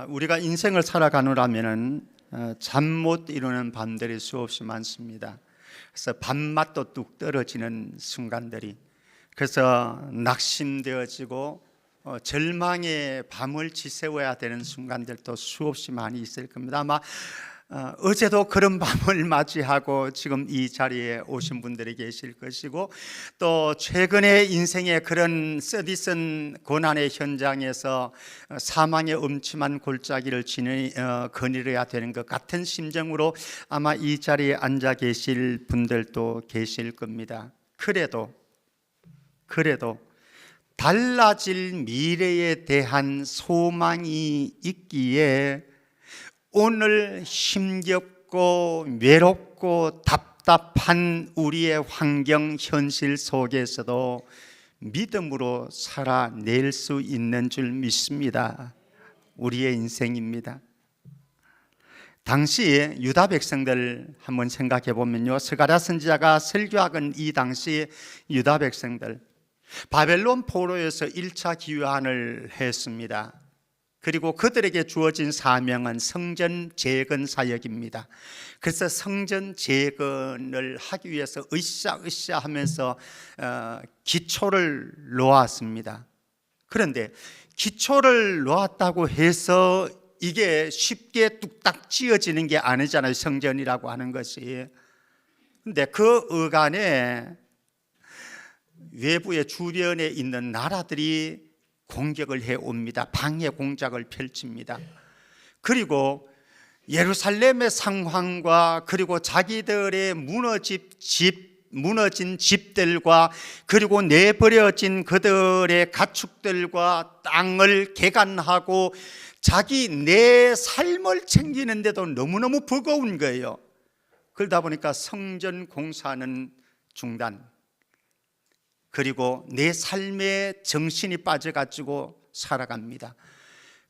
우리가 인생을 살아가느라면은 잠 못 이루는 밤들이 수없이 많습니다. 그래서 밤맛도 뚝 떨어지는 순간들이, 그래서 낙심되어지고 절망의 밤을 지새워야 되는 순간들도 수없이 많이 있을 겁니다. 아마 어제도 그런 밤을 맞이하고 지금 이 자리에 오신 분들이 계실 것이고, 또 최근에 인생의 그런 쓰디쓴 고난의 현장에서 사망의 음침한 골짜기를 거닐어야 되는 것 같은 심정으로 아마 이 자리에 앉아 계실 분들도 계실 겁니다. 그래도 달라질 미래에 대한 소망이 있기에 오늘 힘겹고 외롭고 답답한 우리의 환경 현실 속에서도 믿음으로 살아낼 수 있는 줄 믿습니다. 우리의 인생입니다. 당시 유다 백성들 한번 생각해 보면요, 스가랴 선지자가 설교하건 이 당시 유다 백성들 바벨론 포로에서 1차 귀환을 했습니다. 그리고 그들에게 주어진 사명은 성전 재건 사역입니다. 그래서 성전 재건을 하기 위해서 으쌰으쌰 하면서 기초를 놓았습니다. 그런데 기초를 놓았다고 해서 이게 쉽게 뚝딱 지어지는 게 아니잖아요, 성전이라고 하는 것이. 그런데 그 어간에 외부의 주변에 있는 나라들이 공격을 해옵니다. 방해 공작을 펼칩니다. 그리고 예루살렘의 상황과 그리고 자기들의 무너진 집들과 그리고 내버려진 그들의 가축들과 땅을 개간하고 내 삶을 챙기는데도 너무너무 버거운 거예요. 그러다 보니까 성전 공사는 중단, 그리고 내 삶에 정신이 빠져가지고 살아갑니다.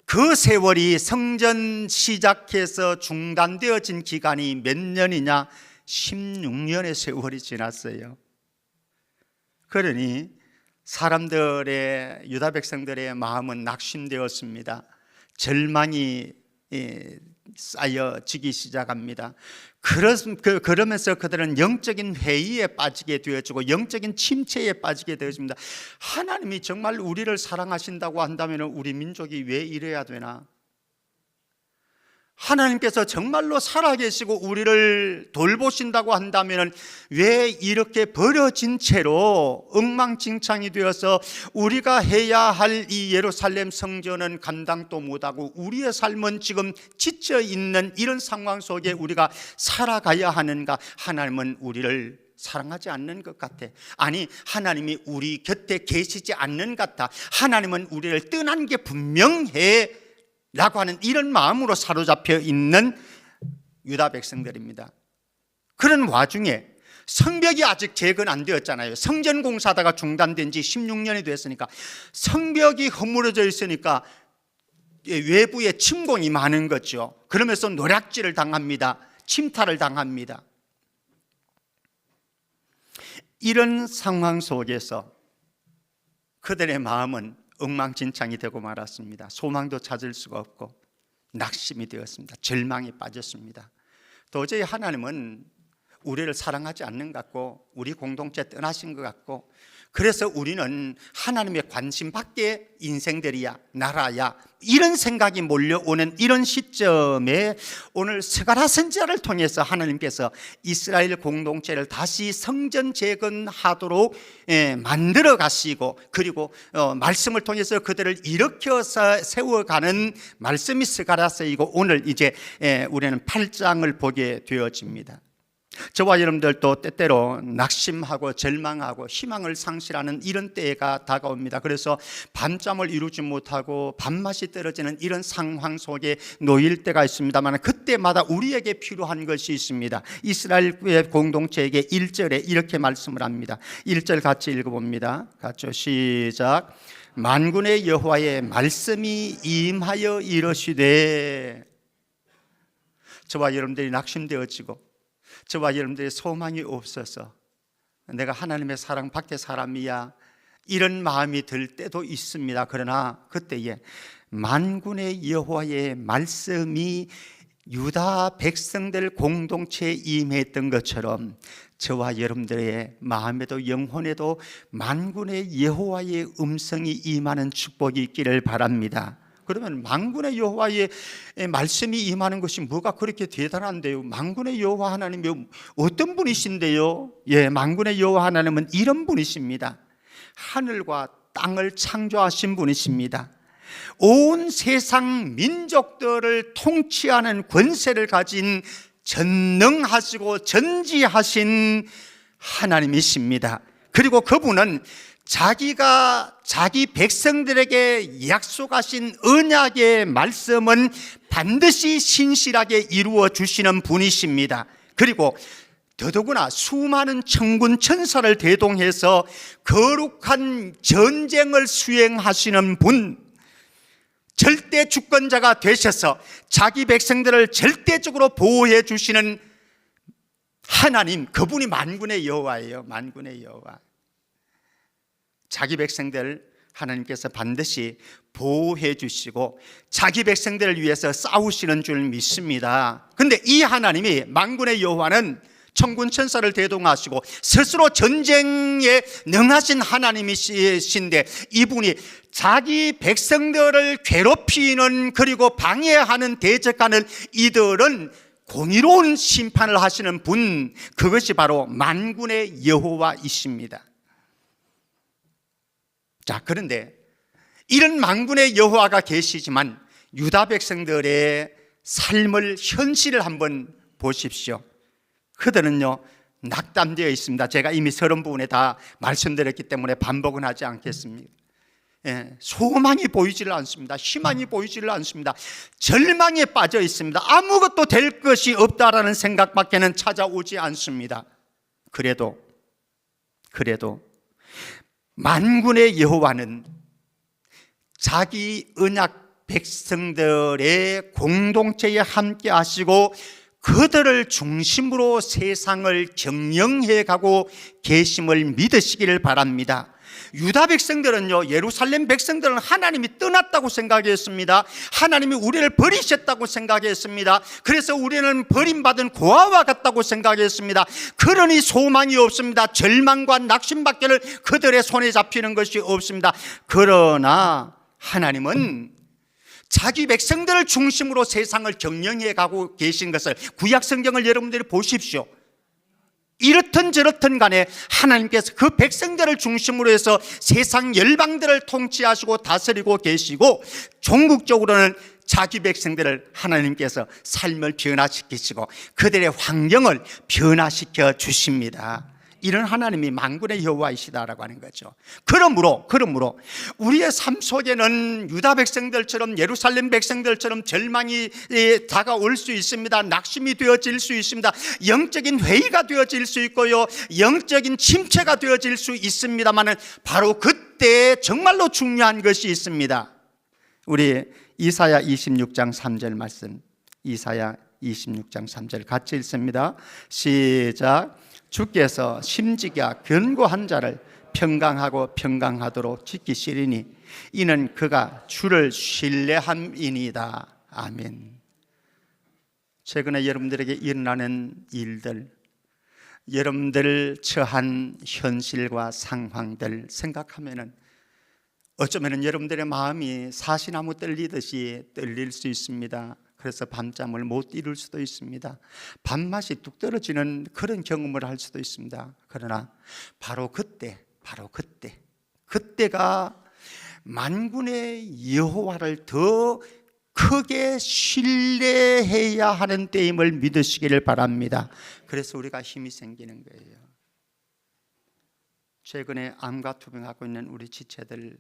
그 세월이 성전 시작해서 중단되어진 기간이 몇 년이냐? 16년의 세월이 지났어요. 그러니 유다 백성들의 마음은 낙심되었습니다. 절망이 쌓여지기 시작합니다. 그러면서 그들은 영적인 회의에 빠지게 되어지고 영적인 침체에 빠지게 되어집니다. 하나님이 정말 우리를 사랑하신다고 한다면 우리 민족이 왜 이래야 되나? 하나님께서 정말로 살아계시고 우리를 돌보신다고 한다면 왜 이렇게 버려진 채로 엉망진창이 되어서 우리가 해야 할 이 예루살렘 성전은 감당도 못하고 우리의 삶은 지금 지쳐있는 이런 상황 속에 우리가 살아가야 하는가? 하나님은 우리를 사랑하지 않는 것 같아. 아니, 하나님이 우리 곁에 계시지 않는 것 같아. 하나님은 우리를 떠난 게 분명해 라고 하는 이런 마음으로 사로잡혀 있는 유다 백성들입니다. 그런 와중에 성벽이 아직 재건 안 되었잖아요. 성전 공사다가 중단된 지 16년이 됐으니까 성벽이 허물어져 있으니까 외부에 침공이 많은 거죠. 그러면서 노략질을 당합니다. 침탈을 당합니다. 이런 상황 속에서 그들의 마음은 엉망진창이 되고 말았습니다. 소망도 찾을 수가 없고 낙심이 되었습니다. 절망에 빠졌습니다. 도저히 하나님은 우리를 사랑하지 않는 것 같고 우리 공동체 떠나신 것 같고, 그래서 우리는 하나님의 관심 밖의 인생들이야, 나라야, 이런 생각이 몰려오는 이런 시점에 오늘 스가랴 선지자를 통해서 하나님께서 이스라엘 공동체를 다시 성전 재건하도록 만들어 가시고, 그리고 말씀을 통해서 그들을 일으켜서 세워가는 말씀이 스가랴서이고, 오늘 이제 우리는 8장을 보게 되어집니다. 저와 여러분들도 때때로 낙심하고 절망하고 희망을 상실하는 이런 때가 다가옵니다. 그래서 밤잠을 이루지 못하고 밥맛이 떨어지는 이런 상황 속에 놓일 때가 있습니다만, 그때마다 우리에게 필요한 것이 있습니다. 이스라엘의 공동체에게 1절에 이렇게 말씀을 합니다. 1절 같이 읽어봅니다. 같이 시작. 만군의 여호와의 말씀이 임하여 이르시되. 저와 여러분들이 낙심되어지고 저와 여러분들의 소망이 없어서 내가 하나님의 사랑 밖의 사람이야, 이런 마음이 들 때도 있습니다. 그러나 그때에 만군의 여호와의 말씀이 유다 백성들 공동체에 임했던 것처럼 저와 여러분들의 마음에도 영혼에도 만군의 여호와의 음성이 임하는 축복이 있기를 바랍니다. 그러면 만군의 여호와의 말씀이 임하는 것이 뭐가 그렇게 대단한데요? 만군의 여호와 하나님이 어떤 분이신데요? 만군의 여호와 하나님은 이런 분이십니다. 하늘과 땅을 창조하신 분이십니다. 온 세상 민족들을 통치하는 권세를 가진 전능하시고 전지하신 하나님이십니다. 그리고 그분은 자기가 자기 백성들에게 약속하신 언약의 말씀은 반드시 신실하게 이루어 주시는 분이십니다. 그리고 더더구나 수많은 천군 천사를 대동해서 거룩한 전쟁을 수행하시는 분, 절대 주권자가 되셔서 자기 백성들을 절대적으로 보호해 주시는 하나님, 그분이 만군의 여호와예요. 만군의 여호와. 자기 백성들 하나님께서 반드시 보호해 주시고 자기 백성들을 위해서 싸우시는 줄 믿습니다. 그런데 이 하나님이, 만군의 여호와는 천군 천사를 대동하시고 스스로 전쟁에 능하신 하나님이신데, 이분이 자기 백성들을 괴롭히는, 그리고 방해하는, 대적하는 이들은 공의로운 심판을 하시는 분, 그것이 바로 만군의 여호와이십니다. 자, 그런데 이런 만군의 여호와가 계시지만 유다 백성들의 삶을, 현실을 한번 보십시오. 그들은요 낙담되어 있습니다. 제가 이미 서론 부분에 다 말씀드렸기 때문에 반복은 하지 않겠습니다. 소망이 보이지를 않습니다. 희망이 보이지를 않습니다. 절망에 빠져 있습니다. 아무것도 될 것이 없다라는 생각밖에는 찾아오지 않습니다. 그래도 만군의 여호와는 자기 언약 백성들의 공동체에 함께 하시고 그들을 중심으로 세상을 경영해 가고 계심을 믿으시기를 바랍니다. 유다 백성들은요, 예루살렘 백성들은 하나님이 떠났다고 생각했습니다. 하나님이 우리를 버리셨다고 생각했습니다. 그래서 우리는 버림받은 고아와 같다고 생각했습니다. 그러니 소망이 없습니다. 절망과 낙심밖에는 그들의 손에 잡히는 것이 없습니다. 그러나 하나님은 자기 백성들을 중심으로 세상을 경영해 가고 계신 것을, 구약 성경을 여러분들이 보십시오. 이렇든 저렇든 간에 하나님께서 그 백성들을 중심으로 해서 세상 열방들을 통치하시고 다스리고 계시고, 종국적으로는 자기 백성들을 하나님께서 삶을 변화시키시고 그들의 환경을 변화시켜 주십니다. 이런 하나님이 만군의 여호와이시다라고 하는 거죠. 그러므로 우리의 삶 속에는 유다 백성들처럼, 예루살렘 백성들처럼 절망이 다가올 수 있습니다. 낙심이 되어질 수 있습니다. 영적인 회의가 되어질 수 있고요, 영적인 침체가 되어질 수 있습니다만, 바로 그때 정말로 중요한 것이 있습니다. 우리 이사야 26장 3절 말씀, 이사야 26장 3절 같이 읽습니다. 시작. 주께서 심지가 견고한 자를 평강하고 평강하도록 지키시리니 이는 그가 주를 신뢰함이니이다. 아멘. 최근에 여러분들에게 일어나는 일들, 여러분들 처한 현실과 상황들 생각하면은 어쩌면 여러분들의 마음이 사시나무 떨리듯이 떨릴 수 있습니다. 그래서 밤잠을 못 이룰 수도 있습니다. 밥맛이 뚝 떨어지는 그런 경험을 할 수도 있습니다. 그러나 바로 그때가 만군의 여호와를 더 크게 신뢰해야 하는 때임을 믿으시기를 바랍니다. 그래서 우리가 힘이 생기는 거예요. 최근에 암과 투병하고 있는 우리 지체들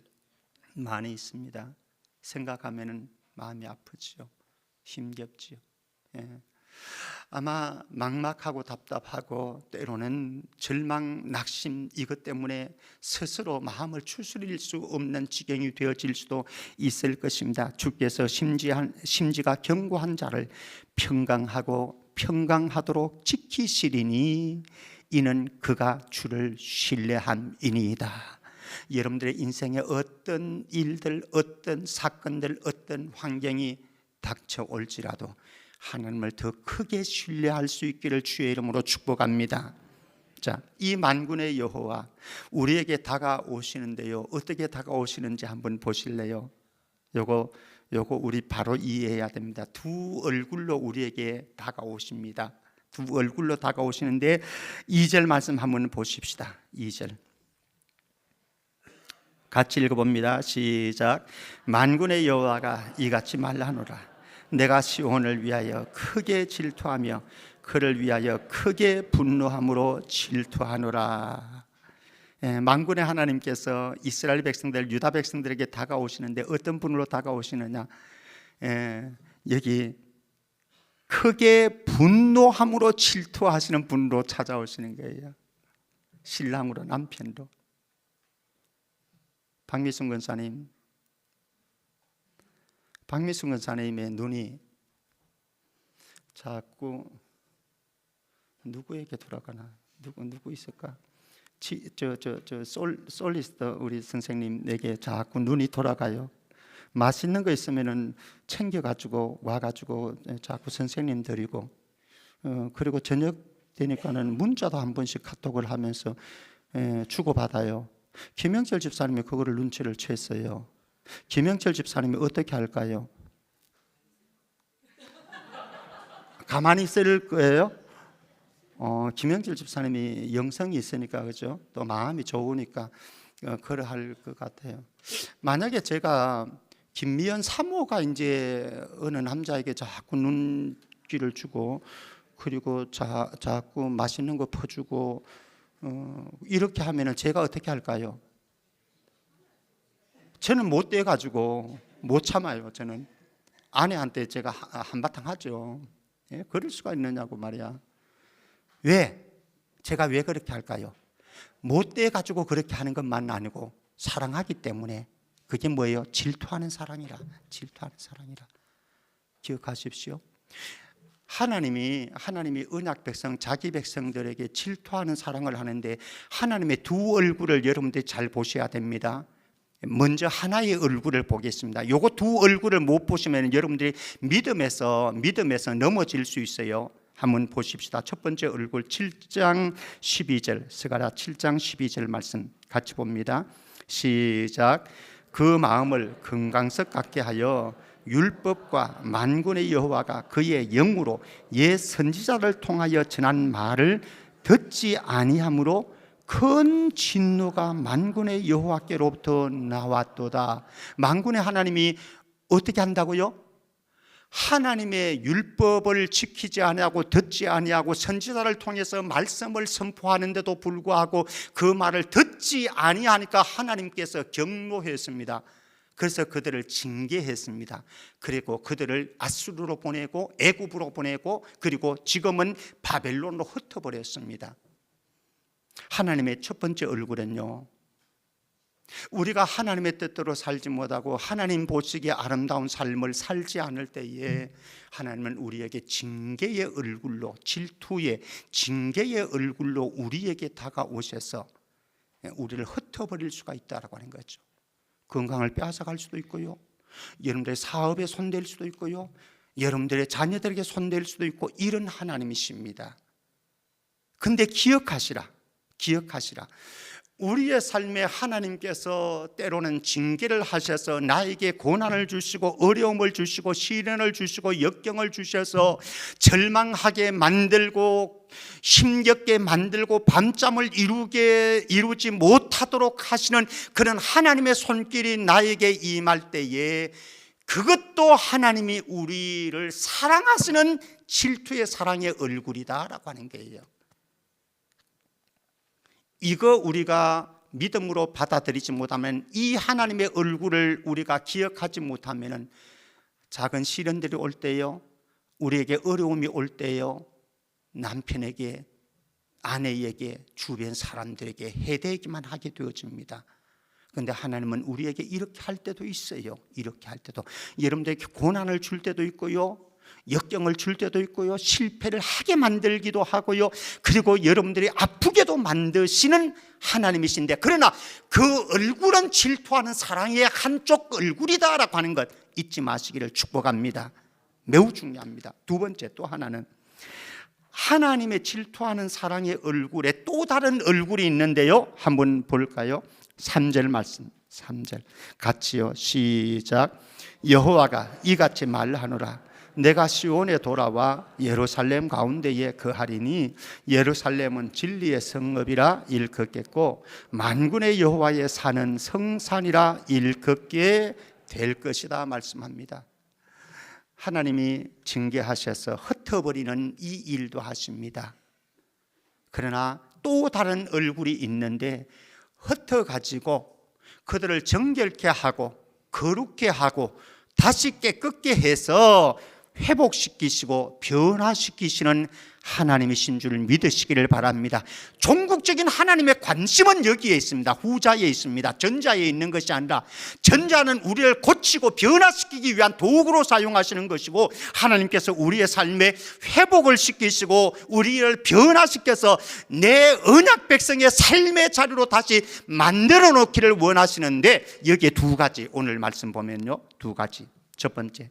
많이 있습니다. 생각하면 마음이 아프죠. 힘겹지요. 아마 막막하고 답답하고 때로는 절망, 낙심, 이것 때문에 스스로 마음을 추스릴 수 없는 지경이 되어질 수도 있을 것입니다. 주께서 심지가 견고한 자를 평강하고 평강하도록 지키시리니 이는 그가 주를 신뢰함이니이다. 여러분들의 인생에 어떤 일들, 어떤 사건들, 어떤 환경이 닥쳐올지라도 하나님을 더 크게 신뢰할 수 있기를 주의 이름으로 축복합니다. 자, 이 만군의 여호와 우리에게 다가오시는데요, 어떻게 다가오시는지 한번 보실래요? 요거 우리 바로 이해해야 됩니다. 두 얼굴로 우리에게 다가오십니다. 두 얼굴로 다가오시는데 2절 말씀 한번 보십시다. 2절 같이 읽어봅니다. 시작. 만군의 여호와가 이같이 말하노라. 내가 시온을 위하여 크게 질투하며 그를 위하여 크게 분노함으로 질투하노라. 만군의 하나님께서 이스라엘 백성들, 유다 백성들에게 다가오시는데 어떤 분으로 다가오시느냐? 여기 크게 분노함으로 질투하시는 분으로 찾아오시는 거예요. 신랑으로, 남편으로. 박미순 권사님의 눈이 자꾸 누구에게 돌아가나? 누구 있을까? 솔리스터 우리 선생님에게 자꾸 눈이 돌아가요. 맛있는 거 있으면은 챙겨가지고 와가지고 자꾸 선생님 드리고, 그리고 저녁 되니까는 문자도 한 번씩 카톡을 하면서 주고받아요. 김영철 집사님이 그거를 눈치를 챘어요. 김영철 집사님이 어떻게 할까요? 가만히 있을 거예요? 김영철 집사님이 영성이 있으니까, 그죠? 또 마음이 좋으니까 그러할 것 같아요. 만약에 제가 김미연 사모가 이제 어느 남자에게 자꾸 눈길을 주고, 그리고 자꾸 맛있는 거 퍼주고, 이렇게 하면은 제가 어떻게 할까요? 저는 못 돼가지고 못 참아요. 저는 아내한테 제가 한바탕 하죠. 그럴 수가 있느냐고 말이야. 왜? 제가 왜 그렇게 할까요? 못 돼가지고 그렇게 하는 것만 아니고 사랑하기 때문에. 그게 뭐예요? 질투하는 사랑이라. 기억하십시오. 하나님이 언약 백성, 자기 백성들에게 질투하는 사랑을 하는데 하나님의 두 얼굴을 여러분들이 잘 보셔야 됩니다. 먼저 하나의 얼굴을 보겠습니다. 요거 두 얼굴을 못 보시면 여러분들이 믿음에서 넘어질 수 있어요. 한번 보십시다. 첫 번째 얼굴 7장 12절, 스가랴 7장 12절 말씀 같이 봅니다. 시작. 그 마음을 금강석 같게 하여 율법과 만군의 여호와가 그의 영으로 옛 선지자를 통하여 전한 말을 듣지 아니하므로 큰 진노가 만군의 여호와께로부터 나왔도다. 만군의 하나님이 어떻게 한다고요? 하나님의 율법을 지키지 아니하고 듣지 아니하고 선지자를 통해서 말씀을 선포하는데도 불구하고 그 말을 듣지 아니하니까 하나님께서 경노했습니다. 그래서 그들을 징계했습니다. 그리고 그들을 아수르로 보내고 애굽으로 보내고 그리고 지금은 바벨론으로 흩어버렸습니다. 하나님의 첫 번째 얼굴은요, 우리가 하나님의 뜻대로 살지 못하고 하나님 보시기에 아름다운 삶을 살지 않을 때에 하나님은 우리에게 징계의 얼굴로, 질투의 징계의 얼굴로 우리에게 다가오셔서 우리를 흩어버릴 수가 있다라고 하는 거죠. 건강을 빼앗아갈 수도 있고요, 여러분들의 사업에 손댈 수도 있고요, 여러분들의 자녀들에게 손댈 수도 있고, 이런 하나님이십니다. 근데 기억하시라. 우리의 삶에 하나님께서 때로는 징계를 하셔서 나에게 고난을 주시고 어려움을 주시고 시련을 주시고 역경을 주셔서 절망하게 만들고 힘겹게 만들고 밤잠을 이루지 못하도록 하시는 그런 하나님의 손길이 나에게 임할 때에, 그것도 하나님이 우리를 사랑하시는 질투의 사랑의 얼굴이다라고 하는 거예요. 이거 우리가 믿음으로 받아들이지 못하면, 이 하나님의 얼굴을 우리가 기억하지 못하면 작은 시련들이 올 때요, 우리에게 어려움이 올 때요, 남편에게, 아내에게, 주변 사람들에게 해대기만 하게 되어집니다. 그런데 하나님은 우리에게 이렇게 할 때도 있어요. 이렇게 할 때도, 여러분들에게 고난을 줄 때도 있고요, 역경을 줄 때도 있고요, 실패를 하게 만들기도 하고요, 그리고 여러분들이 아프게도 만드시는 하나님이신데, 그러나 그 얼굴은 질투하는 사랑의 한쪽 얼굴이다라고 하는 것 잊지 마시기를 축복합니다. 매우 중요합니다. 두 번째, 또 하나는 하나님의 질투하는 사랑의 얼굴에 또 다른 얼굴이 있는데요, 한번 볼까요? 3절 말씀, 3절 같이요, 시작. 여호와가 이같이 말하노라. 내가 시온에 돌아와 예루살렘 가운데에 거하리니 예루살렘은 진리의 성읍이라 일컫겠고 만군의 여호와의 산은 성산이라 일컫게 될 것이다 말씀합니다. 하나님이 징계하셔서 흩어버리는 이 일도 하십니다. 그러나 또 다른 얼굴이 있는데 흩어가지고 그들을 정결케 하고 거룩게 하고 다시 깨끗게 해서 회복시키시고 변화시키시는 하나님이신 줄 믿으시기를 바랍니다. 종국적인 하나님의 관심은 여기에 있습니다. 후자에 있습니다. 전자에 있는 것이 아니라, 전자는 우리를 고치고 변화시키기 위한 도구로 사용하시는 것이고, 하나님께서 우리의 삶에 회복을 시키시고 우리를 변화시켜서 내 언약 백성의 삶의 자리로 다시 만들어 놓기를 원하시는데, 여기에 두 가지, 오늘 말씀 보면요, 두 가지. 첫 번째,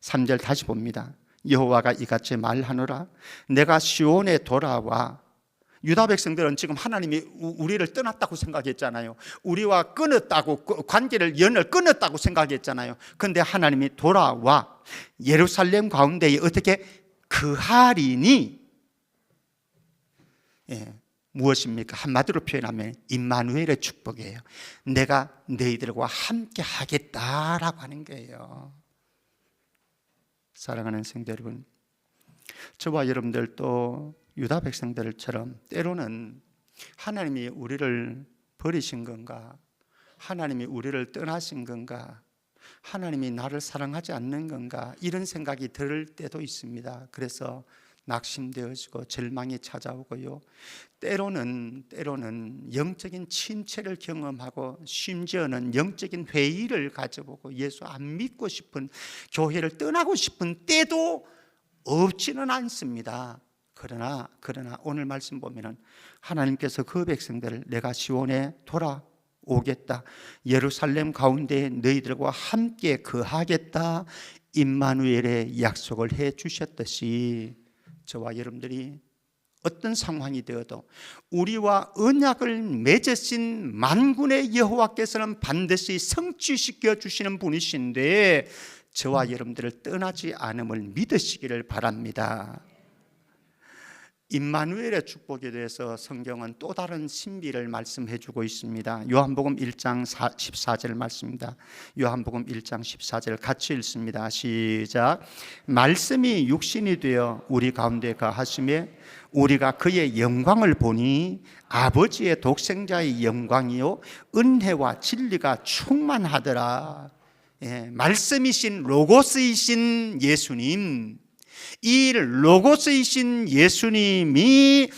3절 다시 봅니다. 여호와가 이같이 말하노라. 내가 시온에 돌아와. 유다 백성들은 지금 하나님이 우리를 떠났다고 생각했잖아요. 우리와 끊었다고, 관계를, 연을 끊었다고 생각했잖아요. 그런데 하나님이 돌아와 예루살렘 가운데에 어떻게 거하리니, 무엇입니까? 한마디로 표현하면 임마누엘의 축복이에요. 내가 너희들과 함께 하겠다라고 하는 거예요. 사랑하는 성도 여러분, 저와 여러분들도 유다 백성들처럼 때로는 하나님이 우리를 버리신 건가, 하나님이 우리를 떠나신 건가, 하나님이 나를 사랑하지 않는 건가, 이런 생각이 들 때도 있습니다. 그래서 낙심되어지고 절망이 찾아오고요, 때로는 영적인 침체를 경험하고 심지어는 영적인 회의를 가져보고 예수 안 믿고 싶은, 교회를 떠나고 싶은 때도 없지는 않습니다. 그러나 오늘 말씀 보면은 하나님께서 그 백성들을 내가 시온에 돌아오겠다, 예루살렘 가운데 너희들과 함께 거하겠다, 임마누엘의 약속을 해 주셨듯이 저와 여러분들이 어떤 상황이 되어도 우리와 언약을 맺으신 만군의 여호와께서는 반드시 성취시켜 주시는 분이신데, 저와 여러분들을 떠나지 않음을 믿으시기를 바랍니다. 임마누엘의 축복에 대해서 성경은 또 다른 신비를 말씀해 주고 있습니다. 요한복음 1장 14절 말씀입니다. 요한복음 1장 14절 같이 읽습니다. 시작. 말씀이 육신이 되어 우리 가운데 거하시며 우리가 그의 영광을 보니 아버지의 독생자의 영광이요 은혜와 진리가 충만하더라. 말씀이신 로고스이신 예수님, 이 로고스이신 예수님이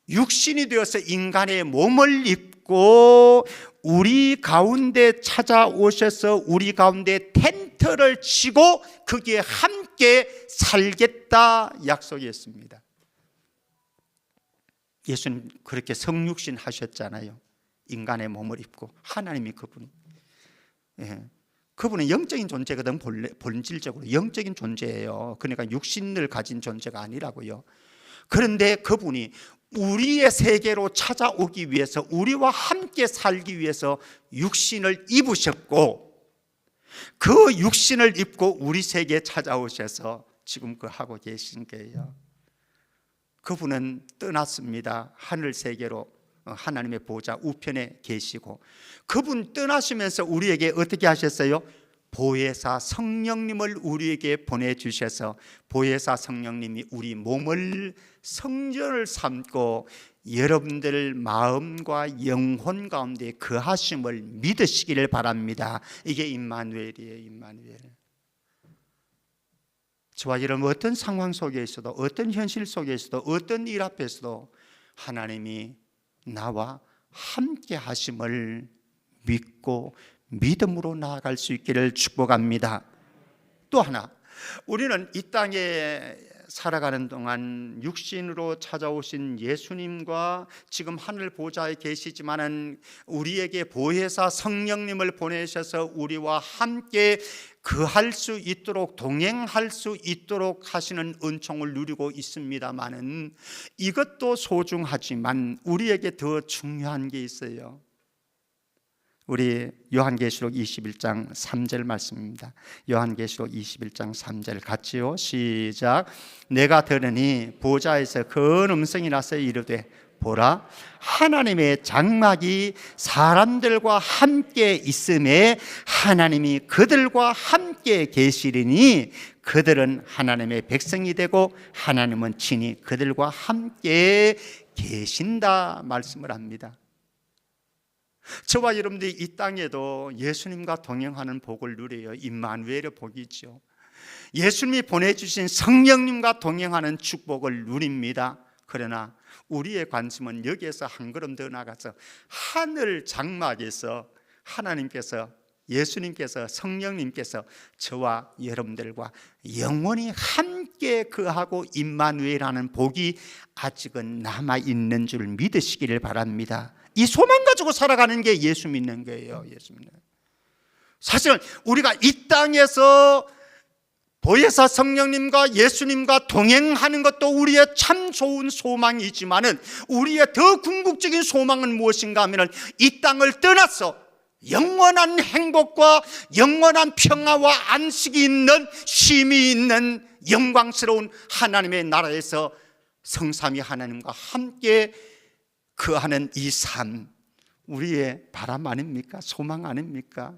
육신이 되어서 인간의 몸을 입고 우리 가운데 찾아오셔서 우리 가운데 텐트를 치고 거기에 함께 살겠다 약속했습니다. 예수님 그렇게 성육신 하셨잖아요. 인간의 몸을 입고. 하나님이 그분이, 그분은 영적인 존재거든. 본질적으로 영적인 존재예요. 그러니까 육신을 가진 존재가 아니라고요. 그런데 그분이 우리의 세계로 찾아오기 위해서, 우리와 함께 살기 위해서 육신을 입으셨고, 그 육신을 입고 우리 세계에 찾아오셔서 지금 그 하고 계신 거예요. 그분은 떠났습니다. 하늘 세계로 하나님의 보좌 우편에 계시고, 그분 떠나시면서 우리에게 어떻게 하셨어요? 보혜사 성령님을 우리에게 보내주셔서 보혜사 성령님이 우리 몸을 성전을 삼고 여러분들 마음과 영혼 가운데 거하심을 믿으시기를 바랍니다. 이게 임마누엘이에요. 임마누엘. 저와 여러분 어떤 상황 속에 있어도, 어떤 현실 속에 있어도, 어떤 일 앞에서도 하나님이 나와 함께 하심을 믿고 믿음으로 나아갈 수 있기를 축복합니다. 또 하나, 우리는 이 땅에 살아가는 동안 육신으로 찾아오신 예수님과 지금 하늘 보좌에 계시지만은 우리에게 보혜사 성령님을 보내셔서 우리와 함께 거할 수 있도록, 동행할 수 있도록 하시는 은총을 누리고 있습니다만은 이것도 소중하지만 우리에게 더 중요한 게 있어요. 우리 요한계시록 21장 3절 말씀입니다. 요한계시록 21장 3절 같이요, 시작. 내가 들으니 보좌에서 큰 음성이 나서 이르되 보라, 하나님의 장막이 사람들과 함께 있음에 하나님이 그들과 함께 계시리니 그들은 하나님의 백성이 되고 하나님은 친히 그들과 함께 계신다 말씀을 합니다. 저와 여러분들이 이 땅에도 예수님과 동행하는 복을 누려요. 임마누엘의 복이죠. 예수님이 보내주신 성령님과 동행하는 축복을 누립니다. 그러나 우리의 관심은 여기에서 한 걸음 더 나가서 하늘 장막에서 하나님께서, 예수님께서, 성령님께서 저와 여러분들과 영원히 함께 거하고 임마누엘하는 복이 아직은 남아있는 줄 믿으시기를 바랍니다. 이 소망 가지고 살아가는 게 예수 믿는 거예요. 예수 믿는. 사실 우리가 이 땅에서 보혜사 성령님과 예수님과 동행하는 것도 우리의 참 좋은 소망이지만은 우리의 더 궁극적인 소망은 무엇인가 하면은 이 땅을 떠나서 영원한 행복과 영원한 평화와 안식이 있는, 쉼이 있는 영광스러운 하나님의 나라에서 성삼위 하나님과 함께 거하는 이 삶, 우리의 바람 아닙니까? 소망 아닙니까?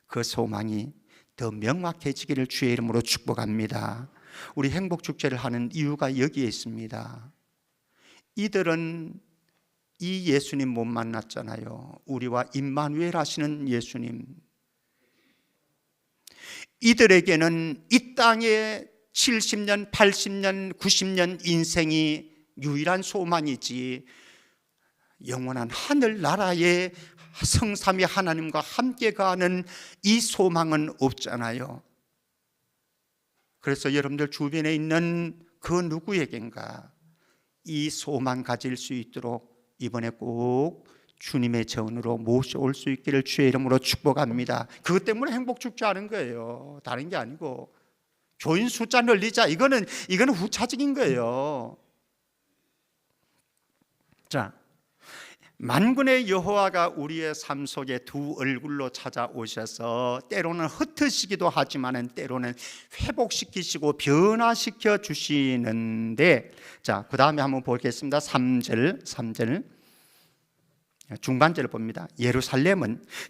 그 소망이 더 명확해지기를 주의 이름으로 축복합니다. 우리 행복축제를 하는 이유가 여기에 있습니다. 이들은 이 예수님 못 만났잖아요. 우리와 임마누엘 하시는 예수님. 이들에게는 이 땅에 70년, 80년, 90년 인생이 유일한 소망이지 영원한 하늘나라의 성삼위 하나님과 함께 가는 이 소망은 없잖아요. 그래서 여러분들 주변에 있는 그 누구에겐가 이 소망 가질 수 있도록 이번에 꼭 주님의 전으로 모셔올 수 있기를 주의 이름으로 축복합니다. 그것 때문에 행복축제 하는 거예요. 다른 게 아니고 교인 숫자 늘리자, 이거는 후차적인 거예요. 자, 만군의 여호와가 우리의 삶 속에 두 얼굴로 찾아오셔서 때로는 흩으시기도 하지만 때로는 회복시키시고 변화시켜 주시는데, 자, 그 다음에 한번 보겠습니다. 3절 중반절을 봅니다.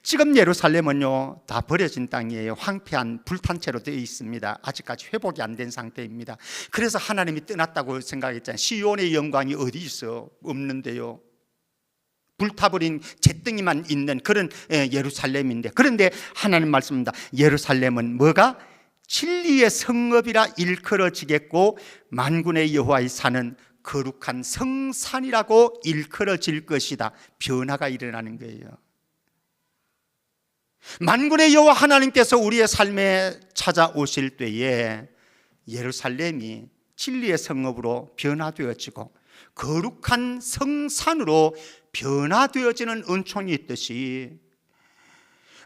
지금 예루살렘은요 다 버려진 땅이에요. 황폐한 불탄 채로 되어 있습니다. 아직까지 회복이 안 된 상태입니다. 그래서 하나님이 떠났다고 생각했잖아요. 시온의 영광이 어디 있어? 없는데요. 불타버린 잿더미만 있는 그런 예루살렘인데, 그런데 하나님 말씀입니다. 예루살렘은 뭐가? 진리의 성읍이라 일컬어지겠고 만군의 여호와의 산은 거룩한 성산이라고 일컬어질 것이다. 변화가 일어나는 거예요. 만군의 여호와 하나님께서 우리의 삶에 찾아오실 때에 예루살렘이 진리의 성읍으로 변화되어지고 거룩한 성산으로 변화되어지는 은총이 있듯이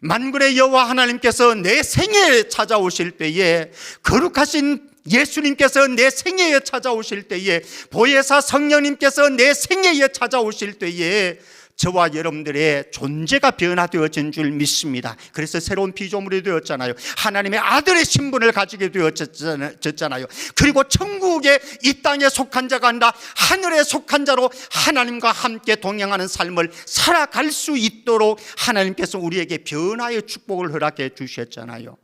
만군의 여호와 하나님께서 내 생애에 찾아오실 때에, 거룩하신 예수님께서 내 생애에 찾아오실 때에, 보혜사 성령님께서 내 생애에 찾아오실 때에 저와 여러분들의 존재가 변화되어진 줄 믿습니다. 그래서 새로운 피조물이 되었잖아요. 하나님의 아들의 신분을 가지게 되어졌잖아요. 그리고 천국의 이 땅에 속한 자가 아니라 하늘에 속한 자로 하나님과 함께 동행하는 삶을 살아갈 수 있도록 하나님께서 우리에게 변화의 축복을 허락해 주셨잖아요.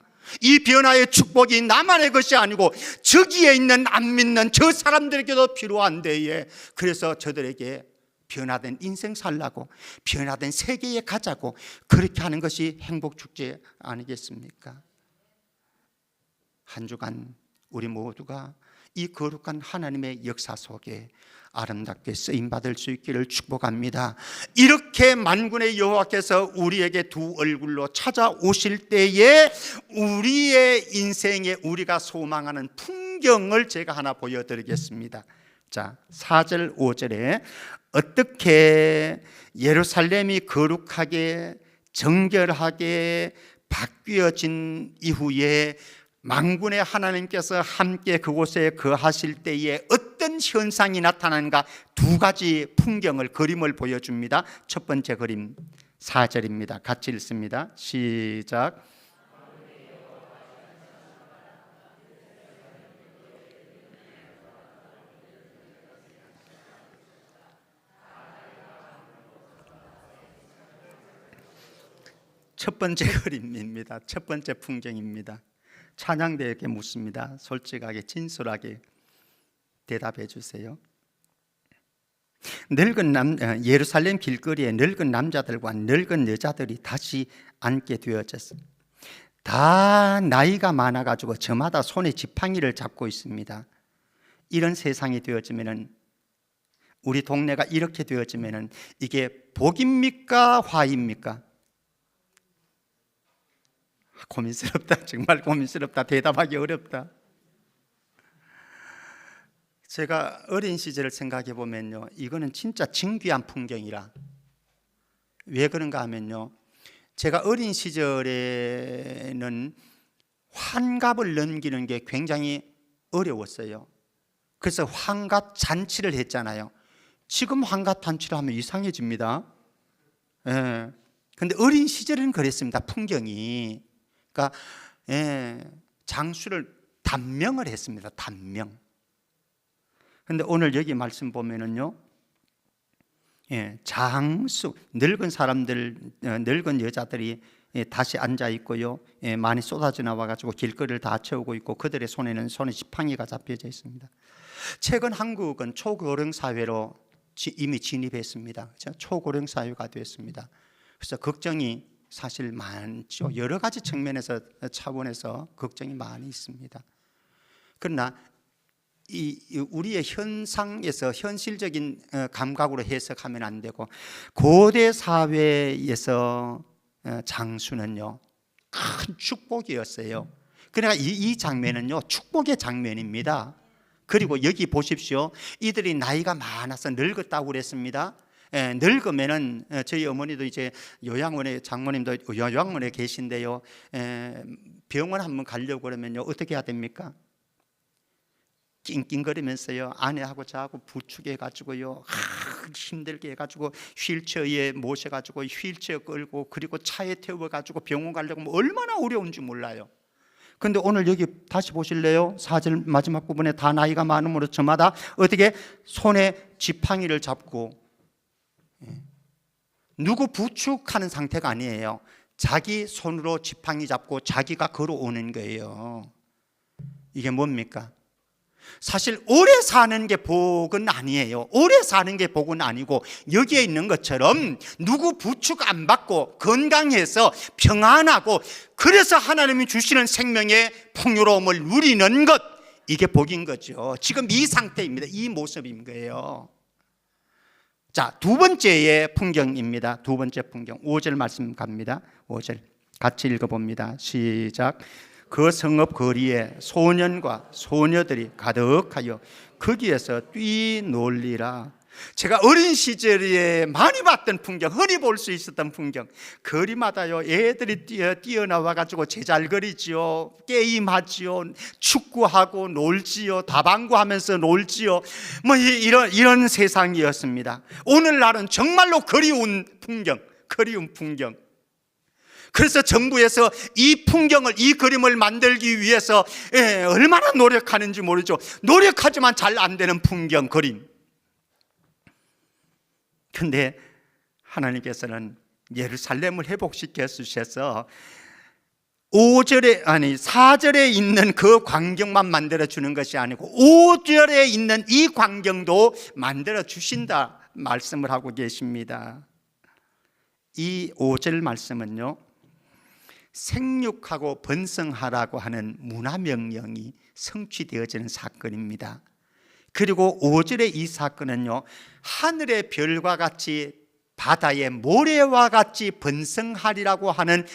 이 변화의 축복이 나만의 것이 아니고 저기에 있는 안 믿는 저 사람들에게도 필요한데, 그래서 저들에게 변화된 인생 살라고, 변화된 세계에 가자고 그렇게 하는 것이 행복축제 아니겠습니까? 한 주간 우리 모두가 이 거룩한 하나님의 역사 속에 아름답게 쓰임받을 수 있기를 축복합니다. 이렇게 만군의 여호와께서 우리에게 두 얼굴로 찾아오실 때에 우리의 인생에 우리가 소망하는 풍경을 제가 하나 보여드리겠습니다. 자, 4절 5절에 어떻게 예루살렘이 거룩하게 정결하게 바뀌어진 이후에 만군의 하나님께서 함께 그곳에 거하실 때에 어떤 현상이 나타나는가 두 가지 풍경을 그림을 보여줍니다. 첫 번째 그림 4절입니다. 같이 읽습니다. 시작. 첫 번째 그림입니다. 첫 번째 풍경입니다. 찬양대에게 묻습니다. 솔직하게 진솔하게 대답해 주세요. 예루살렘 길거리에 늙은 남자들과 늙은 여자들이 다시 앉게 되어졌습니다. 다 나이가 많아가지고 저마다 손에 지팡이를 잡고 있습니다. 이런 세상이 되어지면은, 우리 동네가 이렇게 되어지면은 이게 복입니까 화입니까? 고민스럽다. 정말 고민스럽다. 대답하기 어렵다. 제가 어린 시절을 생각해 보면요, 이거는 진짜 진귀한 풍경이라. 왜 그런가 하면요, 제가 어린 시절에는 환갑을 넘기는 게 굉장히 어려웠어요. 그래서 환갑 잔치를 했잖아요. 지금 환갑 잔치를 하면 이상해집니다. 예. 근데 어린 시절은 그랬습니다. 풍경이. 그러니까 장수를 단명을 했습니다. 단명. 그런데 오늘 여기 말씀 보면은요, 장수, 늙은 사람들, 늙은 여자들이 다시 앉아 있고요, 많이 쏟아져 나와가지고 길거리를 다 채우고 있고 그들의 손에 지팡이가 잡혀져 있습니다. 최근 한국은 초고령 사회로 이미 진입했습니다. 그렇죠? 초고령 사회가 됐습니다. 그래서 걱정이 사실 많죠. 여러 가지 측면에서 차원에서 걱정이 많이 있습니다. 그러나 우리의 현상에서 현실적인 감각으로 해석하면 안 되고, 고대 사회에서 장수는요 큰 축복이었어요. 그러니까 이 장면은요 축복의 장면입니다. 그리고 여기 보십시오. 이들이 나이가 많아서 늙었다고 그랬습니다. 늙으면은 저희 어머니도 이제 요양원에, 장모님도 요양원에 계신데요, 병원 한번 가려고 그러면요 어떻게 해야 됩니까? 낑낑거리면서요 아내하고 저하고 부축해 가지고요 힘들게 해가지고 휠체어에 모셔가지고 휠체어 끌고 그리고 차에 태워 가지고 병원 가려고 하면 얼마나 어려운지 몰라요. 근데 오늘 여기 다시 보실래요? 4절 마지막 부분에 다 나이가 많음으로 저마다 어떻게 손에 지팡이를 잡고, 누구 부축하는 상태가 아니에요. 자기 손으로 지팡이 잡고 자기가 걸어오는 거예요. 이게 뭡니까? 사실 오래 사는 게 복은 아니에요. 오래 사는 게 복은 아니고, 여기에 있는 것처럼 누구 부축 안 받고 건강해서 평안하고, 그래서 하나님이 주시는 생명의 풍요로움을 누리는 것, 이게 복인 거죠. 지금 이 상태입니다. 이 모습인 거예요. 자, 두 번째의 풍경입니다. 두 번째 풍경 5절 말씀 갑니다. 5절 같이 읽어봅니다. 시작. 그 성읍 거리에 소년과 소녀들이 가득하여 거기에서 뛰놀리라. 제가 어린 시절에 많이 봤던 풍경, 흔히 볼 수 있었던 풍경, 거리마다요 애들이 뛰어나와 가지고 제잘거리지요, 게임하지요, 축구하고 놀지요, 다방구하면서 놀지요. 뭐 이런 세상이었습니다. 오늘날은 정말로 그리운 풍경, 그리운 풍경. 그래서 정부에서 이 풍경을, 이 그림을 만들기 위해서 얼마나 노력하는지 모르죠. 노력하지만 잘 안 되는 풍경, 그림. 근데 하나님께서는 예루살렘을 회복시켜 주셔서 4절에 있는 그 광경만 만들어 주는 것이 아니고 5절에 있는 이 광경도 만들어 주신다 말씀을 하고 계십니다. 이 5절 말씀은요, 생육하고 번성하라고 하는 문화명령이 성취되어지는 사건입니다. 그리고 5절의 이 사건은요, 하늘의 별과 같이 바다의 모래와 같이 번성하리라고 하는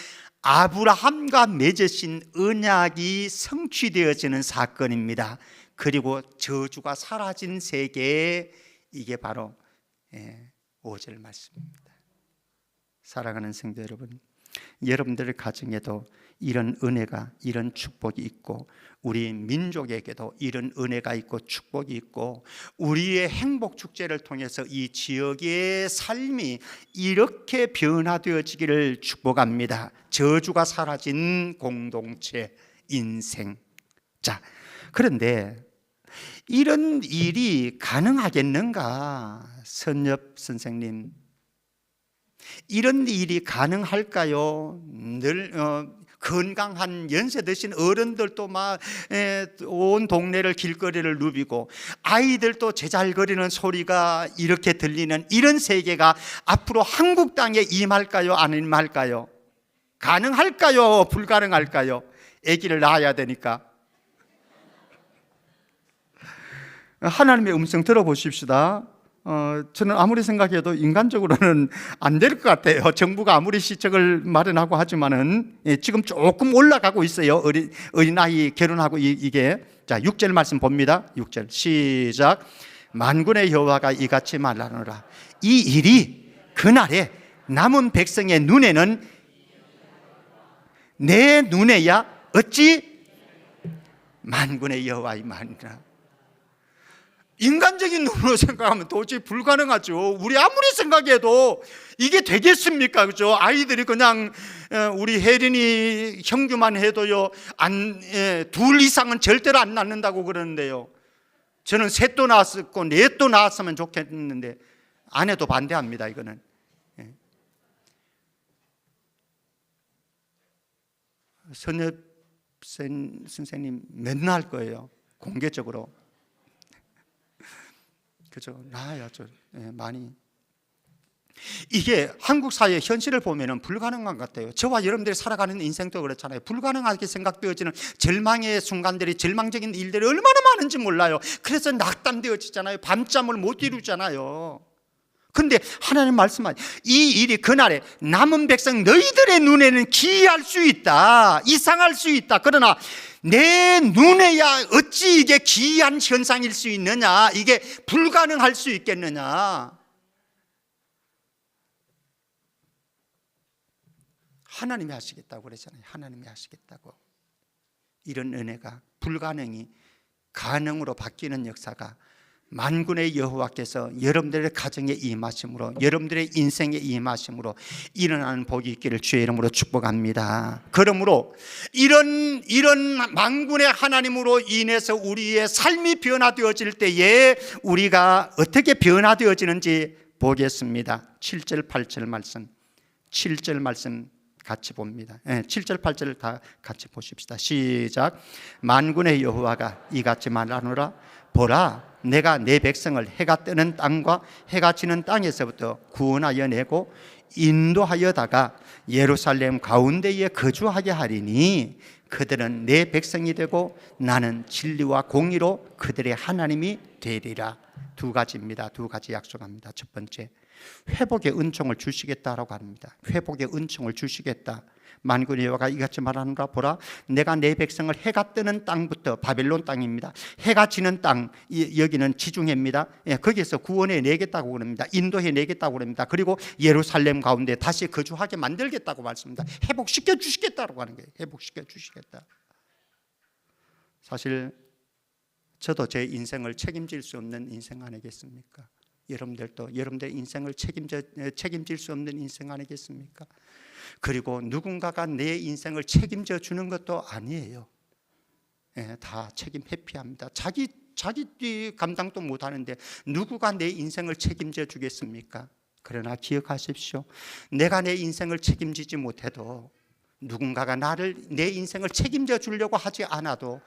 아브라함과 맺으신 언약이 성취되어지는 사건입니다. 그리고 저주가 사라진 세계, 이게 바로 5절 말씀입니다. 사랑하는 성도 여러분, 여러분들의 가정에도 이런 은혜가, 이런 축복이 있고, 우리 민족에게도 이런 은혜가 있고 축복이 있고, 우리의 행복 축제를 통해서 이 지역의 삶이 이렇게 변화되어지기를 축복합니다. 저주가 사라진 공동체, 인생. 자, 그런데 이런 일이 가능하겠는가? 선엽 선생님, 이런 일이 가능할까요? 늘 건강한 연세 드신 어른들도 막 온 동네를 길거리를 누비고, 아이들도 제잘거리는 소리가 이렇게 들리는 이런 세계가 앞으로 한국 땅에 임할까요? 안 임할까요? 가능할까요? 불가능할까요? 아기를 낳아야 되니까. 하나님의 음성 들어보십시다. 저는 아무리 생각해도 인간적으로는 안 될 것 같아요. 정부가 아무리 시책을 마련하고 하지만은 지금 조금 올라가고 있어요. 어린아이 결혼하고 이게. 자, 6절 말씀 봅니다. 6절 시작. 만군의 여호와가 이같이 말하노라. 이 일이 그날에 남은 백성의 눈에는 내 눈에야 어찌 만군의 여호와의 말이라. 인간적인 눈으로 생각하면 도저히 불가능하죠. 우리 아무리 생각해도 이게 되겠습니까? 그죠? 아이들이 그냥 우리 혜린이 형규만 해도요, 둘 이상은 절대로 안 낳는다고 그러는데요. 저는 셋도 낳았고 넷도 낳았으면 좋겠는데 아내도 반대합니다. 이거는. 선엽 선생님 맨날 거예요. 공개적으로. 그죠? 나아야죠. 많이. 이게 한국 사회의 현실을 보면 불가능한 것 같아요. 저와 여러분들이 살아가는 인생도 그렇잖아요. 불가능하게 생각되어지는 절망의 순간들이, 절망적인 일들이 얼마나 많은지 몰라요. 그래서 낙담되어지잖아요. 밤잠을 못 이루잖아요. 근데 하나님 말씀하니 이 일이 그날에 남은 백성 너희들의 눈에는 기이할 수 있다, 이상할 수 있다. 그러나 내 눈에야 어찌 이게 기이한 현상일 수 있느냐, 이게 불가능할 수 있겠느냐. 하나님이 하시겠다고 그랬잖아요. 하나님이 하시겠다고. 이런 은혜가, 불가능이 가능으로 바뀌는 역사가 만군의 여호와께서 여러분들의 가정에 임하심으로, 여러분들의 인생에 임하심으로 일어나는 복이 있기를 주의 이름으로 축복합니다. 그러므로 이런 만군의 하나님으로 인해서 우리의 삶이 변화되어질 때에 우리가 어떻게 변화되어지는지 보겠습니다. 7절 8절 말씀, 7절 말씀 같이 봅니다. 7절 8절을 다 같이 보십시다. 시작. 만군의 여호와가 이같이 말하노라. 보라, 내가 내 백성을 해가 뜨는 땅과 해가 지는 땅에서부터 구원하여 내고 인도하여다가 예루살렘 가운데에 거주하게 하리니 그들은 내 백성이 되고 나는 진리와 공의로 그들의 하나님이 되리라. 두 가지입니다. 두 가지 약속합니다. 첫 번째, 회복의 은총을 주시겠다라고 합니다. 회복의 은총을 주시겠다. 만군의 여호와가 이같이 말하노라. 보라, 내가 내 백성을 해가 뜨는 땅부터, 바벨론 땅입니다, 해가 지는 땅, 여기는 지중해입니다. 거기에서 구원해 내겠다고 그럽니다. 인도해 내겠다고 그럽니다. 그리고 예루살렘 가운데 다시 거주하게 만들겠다고 말씀합니다. 회복시켜 주시겠다고 하는 거예요. 회복시켜 주시겠다. 사실 저도 제 인생을 책임질 수 없는 인생 아니겠습니까? 여러분들도 여러분들의 인생을 책임질 수 없는 인생 아니겠습니까? 그리고 누군가가 내 인생을 책임져 주는 것도 아니에요. 다 책임 회피합니다. 자기 감당도 못하는데 누구가 내 인생을 책임져 주겠습니까? 그러나 기억하십시오. 내가 내 인생을 책임지지 못해도, 누군가가 내 인생을 책임져 주려고 하지 않아도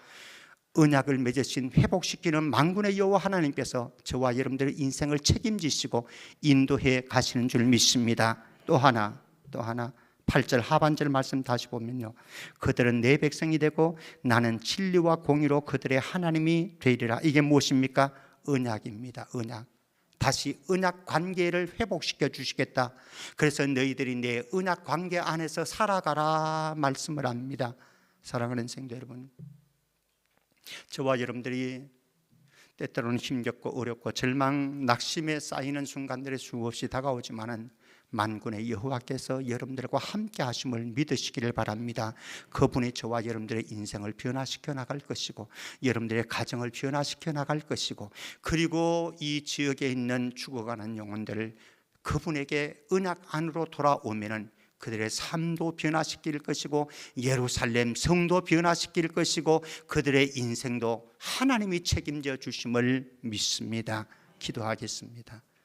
언약을 맺으신 회복시키는 만군의 여호와 하나님께서 저와 여러분들의 인생을 책임지시고 인도해 가시는 줄 믿습니다. 또 하나 8절 하반절 말씀 다시 보면요, 그들은 내 백성이 되고 나는 진리와 공의로 그들의 하나님이 되리라. 이게 무엇입니까? 언약입니다. 언약. 다시 언약 관계를 회복시켜 주시겠다. 그래서 너희들이 내 언약 관계 안에서 살아가라 말씀을 합니다. 사랑하는 성도 여러분, 저와 여러분들이 때때로는 힘겹고 어렵고 절망, 낙심에 쌓이는 순간들이 수없이 다가오지만은 만군의 여호와께서 여러분들과 함께 하심을 믿으시기를 바랍니다. 그분이 저와 여러분들의 인생을 변화시켜 나갈 것이고 여러분들의 가정을 변화시켜 나갈 것이고, 그리고 이 지역에 있는 죽어가는 영혼들을 그분에게 언약 안으로 돌아오면은 그들의 삶도 변화시킬 것이고 예루살렘 성도 변화시킬 것이고 그들의 인생도 하나님이 책임져 주심을 믿습니다. 기도하겠습니다.